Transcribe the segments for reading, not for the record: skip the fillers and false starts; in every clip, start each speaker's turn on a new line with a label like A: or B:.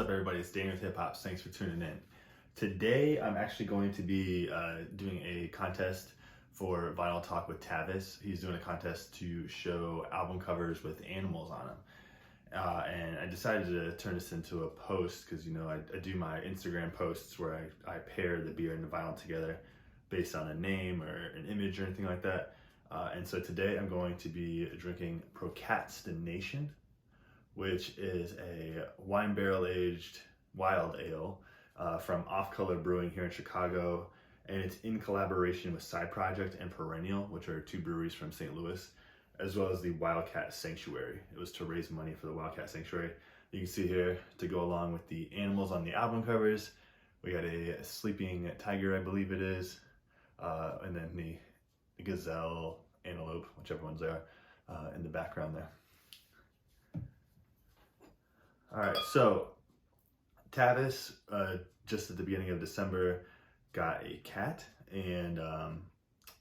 A: up, everybody? It's Daniel with Hip Hop. Thanks for tuning in. Today, I'm actually going to be doing a contest for Vinyl Talk with Tavis. He's doing a contest to show album covers with animals on them. And I decided to turn this into a post because, you know, I do my Instagram posts where I pair the beer and the vinyl together based on a name or an image or anything like that. And so today I'm going to be drinking Procrastination, which is a wine barrel aged wild ale from Off Color Brewing here in Chicago. And it's in collaboration with Side Project and Perennial, which are two breweries from St. Louis, as well as the Wildcat Sanctuary. It was to raise money for the Wildcat Sanctuary. You can see here, to go along with the animals on the album covers, we got a sleeping tiger, I believe it is, and then the gazelle, antelope, whichever ones they are, in the background there. All right, so Tavis, just at the beginning of December, got a cat, and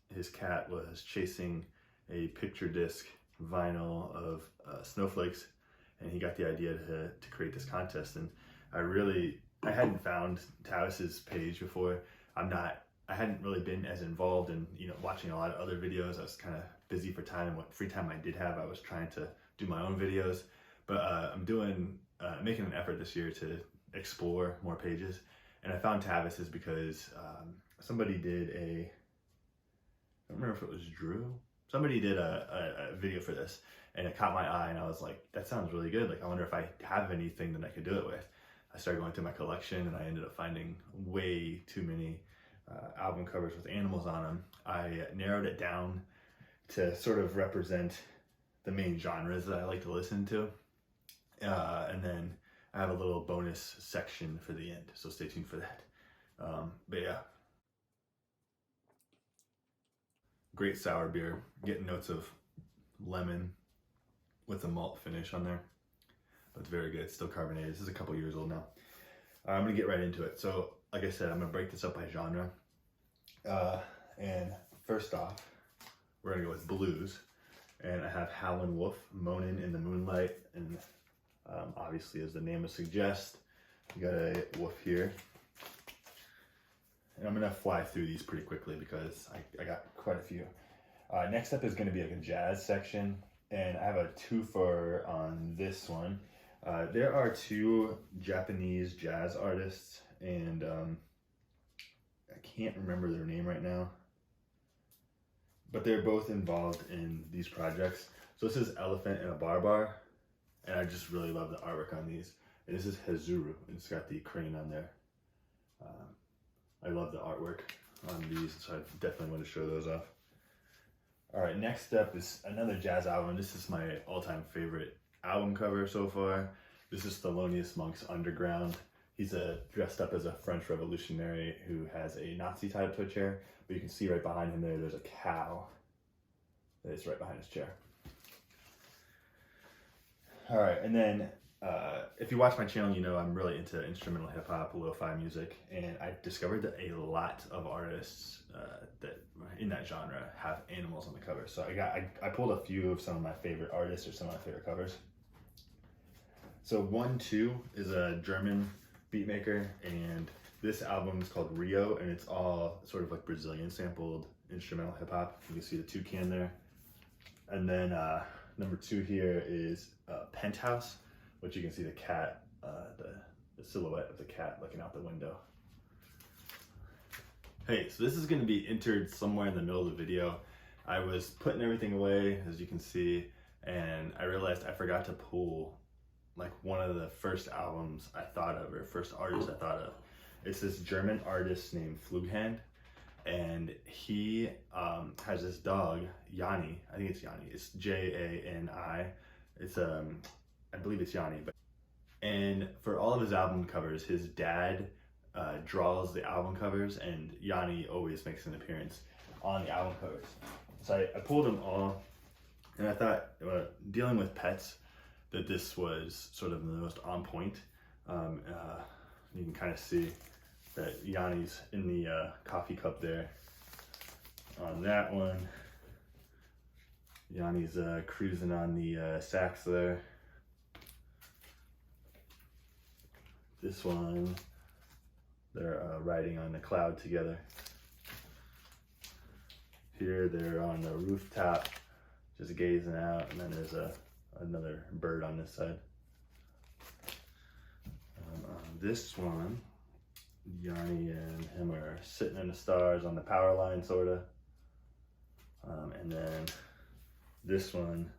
A: his cat was chasing a picture disc vinyl of snowflakes, and he got the idea to create this contest. And I hadn't found Tavis's page before. I hadn't really been as involved in, you know, watching a lot of other videos. I was kind of busy for time, and what free time I did have, I was trying to do my own videos. But I'm making an effort this year to explore more pages. And I found Tavis's because somebody did I don't remember if it was Drew. Somebody did a video for this, and it caught my eye, and I was like, that sounds really good. Like, I wonder if I have anything that I could do it with. I started going through my collection, and I ended up finding way too many album covers with animals on them. I narrowed it down to sort of represent the main genres that I like to listen to. And then I have a little bonus section for the end, so stay tuned for that. But yeah, great sour beer, getting notes of lemon with a malt finish on there. But it's very good, it's still carbonated. This is a couple years old now. I'm gonna get right into it. So like I said, I'm gonna break this up by genre. And first off, we're gonna go with blues. And I have Howlin' Wolf, Moanin' in the Moonlight, and obviously, as the name would suggest, you got a wolf here. And I'm gonna fly through these pretty quickly because I got quite a few. Next up is gonna be like a jazz section, and I have a twofer on this one. There are two Japanese jazz artists, and I can't remember their name right now, but they're both involved in these projects. So this is Elephant and a Bar, and I just really love the artwork on these. And this is Hazuru, and it's got the crane on there. I love the artwork on these, so I definitely want to show those off. All right, next up is another jazz album. This is my all-time favorite album cover so far. This is Thelonious Monk's Underground. He's dressed up as a French revolutionary who has a Nazi tied up to a chair, but you can see right behind him there's a cow that is right behind his chair. All right, and then if you watch my channel, you know I'm really into instrumental hip hop, lo-fi music, and I discovered that a lot of artists that in that genre have animals on the cover. So I pulled a few of some of my favorite artists or some of my favorite covers. So 1-2 is a German beat maker, and this album is called Rio, and it's all sort of like Brazilian sampled instrumental hip hop. You can see the toucan there. And then number 2 here is Penthouse, which you can see the cat, the silhouette of the cat looking out the window. Hey, so this is gonna be entered somewhere in the middle of the video. I was putting everything away, as you can see, and I realized I forgot to pull like one of the first albums I thought of, or first artist I thought of. It's this German artist named Flughand, and he has this dog, Yanni. I think it's Yanni. It's Jani. It's I believe it's Yanni. And for all of his album covers, his dad draws the album covers, and Yanni always makes an appearance on the album covers. So I pulled them all, and I thought, dealing with pets, that this was sort of the most on point. You can kind of see that Yanni's in the coffee cup there. On that one, Yanni's cruising on the sax there. This one, they're riding on the cloud together. Here they're on the rooftop, just gazing out, and then there's another bird on this side. This one, Yanni and him are sitting in the stars on the power line, sorta. And then this one,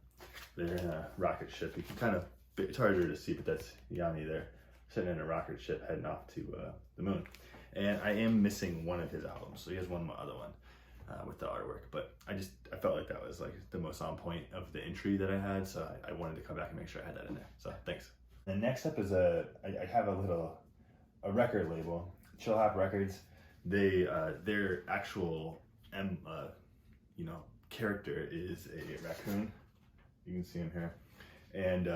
A: they're in a rocket ship. You can kind of, it's harder to see, but that's Yanni there, sitting in a rocket ship heading off to the moon. And I am missing one of his albums, so he has one other one with the artwork. But I felt like that was like the most on point of the entry that I had, so I wanted to come back and make sure I had that in there. So thanks. And next up is I have a record label, Chill Hop Records. Their actual character is a raccoon. You can see him here. And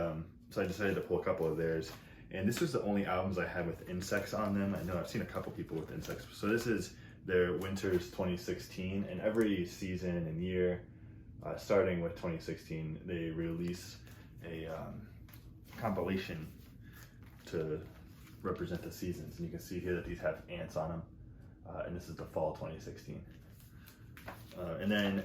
A: so I decided to pull a couple of theirs. And this was the only albums I had with insects on them. I know I've seen a couple people with insects. So this is their Winters 2016. And every season and year, starting with 2016, they release a compilation to represent the seasons. And you can see here that these have ants on them. And this is the fall 2016. And then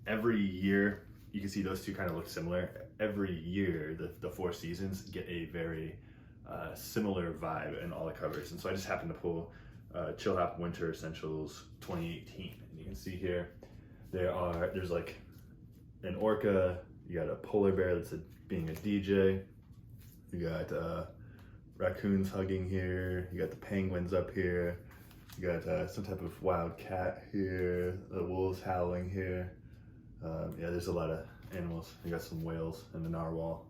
A: every year, you can see those two kind of look similar. Every year, the 4 seasons get a very similar vibe in all the covers. And so I just happened to pull Chill Hop Winter Essentials 2018. And you can see here, there's like an orca, you got a polar bear that's being a DJ, you got raccoons hugging here, you got the penguins up here, you got some type of wild cat here, the wolves howling here. Yeah, there's a lot of animals. You got some whales and the narwhal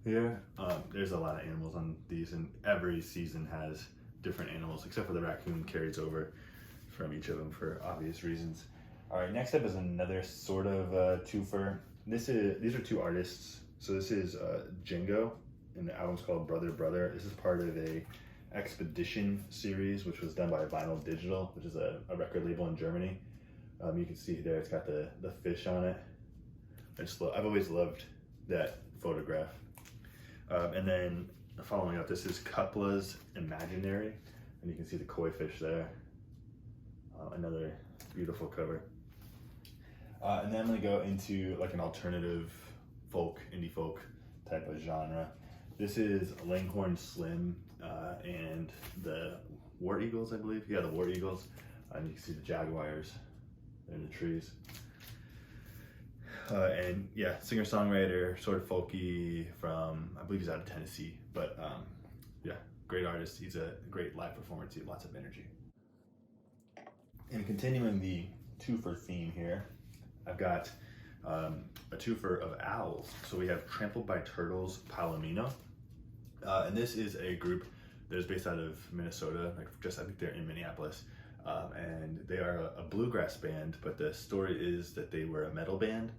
A: here. There's a lot of animals on these, and every season has different animals, except for the raccoon carries over from each of them for obvious reasons. All right, next up is another sort of twofer. These are 2 artists. So this is Jingo, and the album's called Brother Brother. This is part of a Expedition series, which was done by Vinyl Digital, which is a record label in Germany. You can see there, it's got the fish on it. I've always loved that photograph. And then following up, this is Kupla's Imaginary, and you can see the koi fish there. Another beautiful cover. And then I'm gonna go into like an alternative folk, indie folk type of genre. This is Langhorne Slim and the War Eagles, I believe. Yeah, the War Eagles. And you can see the jaguars in the trees. And yeah, singer-songwriter, sort of folky from, I believe he's out of Tennessee. But yeah, great artist. He's a great live performer too, lots of energy. And continuing the twofer theme here, I've got a twofer of owls. So we have Trampled by Turtles, Palomino. And this is a group that is based out of Minnesota, I think they're in Minneapolis. And they are a bluegrass band, but the story is that they were a metal band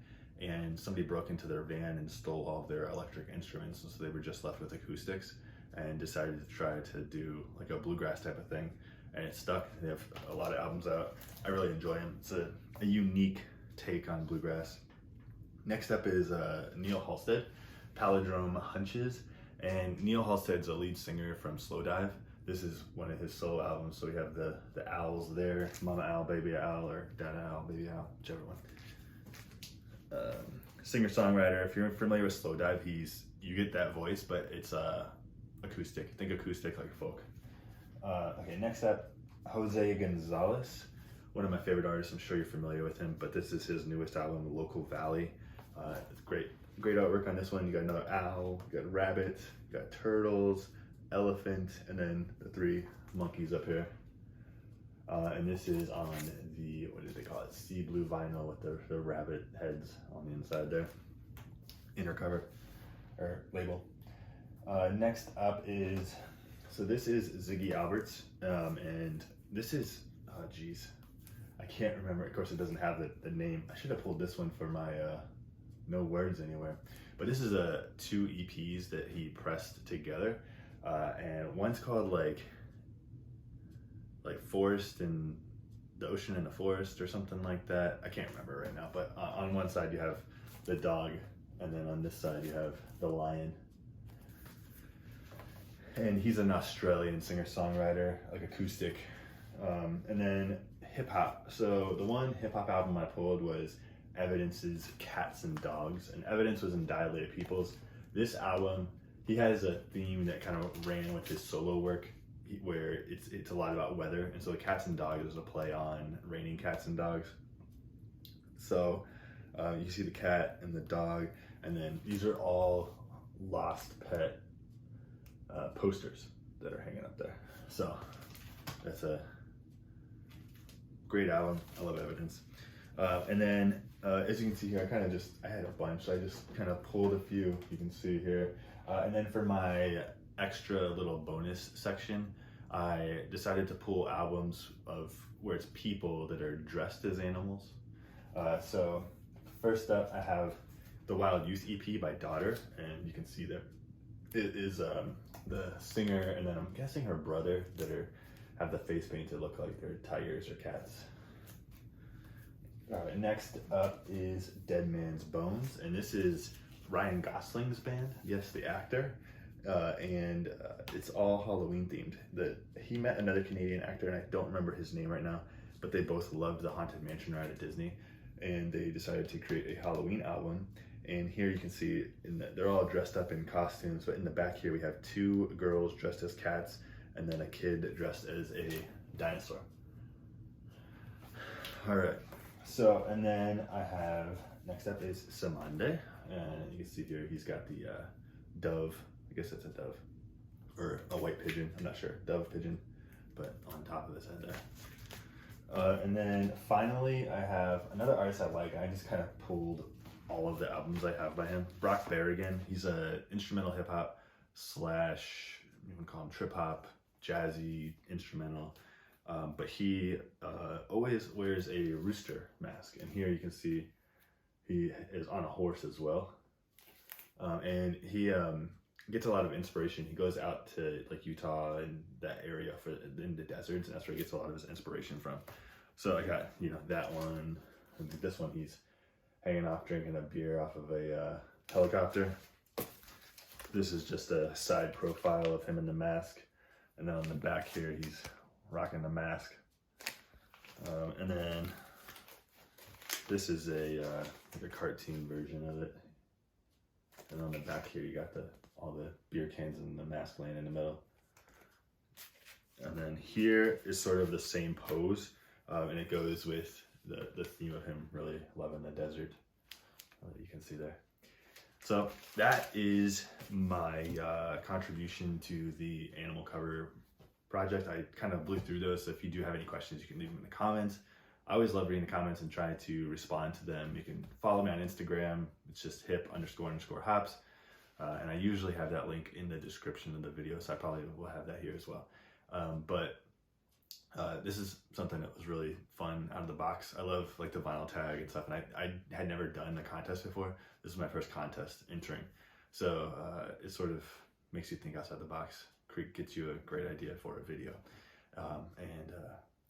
A: and somebody broke into their van and stole all of their electric instruments, and so they were just left with acoustics and decided to try to do like a bluegrass type of thing, and it stuck. They have a lot of albums out. I really enjoy them. It's a unique take on bluegrass. Next up is Neil Halstead, Palindrome Hunches, and Neil Halstead's a lead singer from Slowdive. This is one of his solo albums, so we have the owls there, Mama Owl, Baby Owl, or Dada Owl, Baby Owl, whichever one. Singer-songwriter, if you're familiar with Slowdive, you get that voice, but it's acoustic. Think acoustic like folk. Okay, next up, Jose Gonzalez, one of my favorite artists. I'm sure you're familiar with him, but this is his newest album, Local Valley. It's great artwork on this one. You got another owl, you got rabbit, you got turtles, elephant, and then the 3 monkeys up here. And this is on the, what do they call it, sea blue vinyl with the rabbit heads on the inside there. Inner cover, or label. Next up is, so this is Ziggy Alberts, and this is, oh geez, I can't remember. Of course it doesn't have the name. I should have pulled this one for my No Words Anywhere. But this is 2 EPs that he pressed together. And one's called like Forest and the Ocean and the Forest or something like that. I can't remember right now, but on one side you have the dog, and then on this side you have the lion. and he's an Australian singer-songwriter, like acoustic. And then hip hop. So the one hip hop album I pulled was Evidence's Cats and Dogs, and Evidence was in Dilated Peoples. This album, he has a theme that kind of ran with his solo work, where it's a lot about weather, and so the Cats and Dogs is a play on raining cats and dogs. So you see the cat and the dog, and then these are all Lost Pet posters that are hanging up there. So that's a great album. I love Evidence. And then as you can see here, I had a bunch. I just kind of pulled a few, you can see here. And then for my extra little bonus section, I decided to pull albums of where it's people that are dressed as animals. So first up, I have the Wild Youth EP by Daughter, and you can see there it is the singer, and then I'm guessing her brother that have the face paint to look like they're tigers or cats. All right, next up is Dead Man's Bones, and this is Ryan Gosling's band, yes, the actor, and it's all Halloween themed. He met another Canadian actor, and I don't remember his name right now, but they both loved the Haunted Mansion ride at Disney, and they decided to create a Halloween album. And here you can see they're all dressed up in costumes, but in the back here we have two girls dressed as cats and then a kid dressed as a dinosaur. All right, so, and then I have, next up is Samande, and you can see here he's got the dove, I guess that's a dove, or a white pigeon, I'm not sure, dove pigeon, but on top of his head there. And then finally I have another artist I like, I just kind of pulled all of the albums I have by him. Brock Berrigan, he's a instrumental hip hop slash, you can call him trip hop, jazzy, instrumental, but he always wears a rooster mask, and here you can see he is on a horse as well, and he gets a lot of inspiration. He goes out to like Utah and that area in the deserts, and that's where he gets a lot of his inspiration from. So I got, that one, and this one he's hanging off drinking a beer off of a helicopter. This is just a side profile of him in the mask, and then on the back here he's rocking the mask. And then this is a cartoon version of it, and on the back here you got all the beer cans and the mask laying in the middle. And then here is sort of the same pose, and it goes with the theme of him really loving the desert, you can see there. So that is my contribution to the animal cover project. I kind of blew through those, so if you do have any questions, you can leave them in the comments. I always love reading the comments and trying to respond to them. You can follow me on Instagram, it's just hip__hops, and I usually have that link in the description of the video, so I probably will have that here as well. This is something that was really fun out of the box. I love like the vinyl tag and stuff, and I had never done a contest before. This is my first contest entering, so it sort of makes you think outside the box, gets you a great idea for a video. And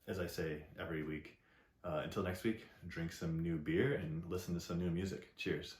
A: as I say every week, until next week, drink some new beer and listen to some new music. Cheers.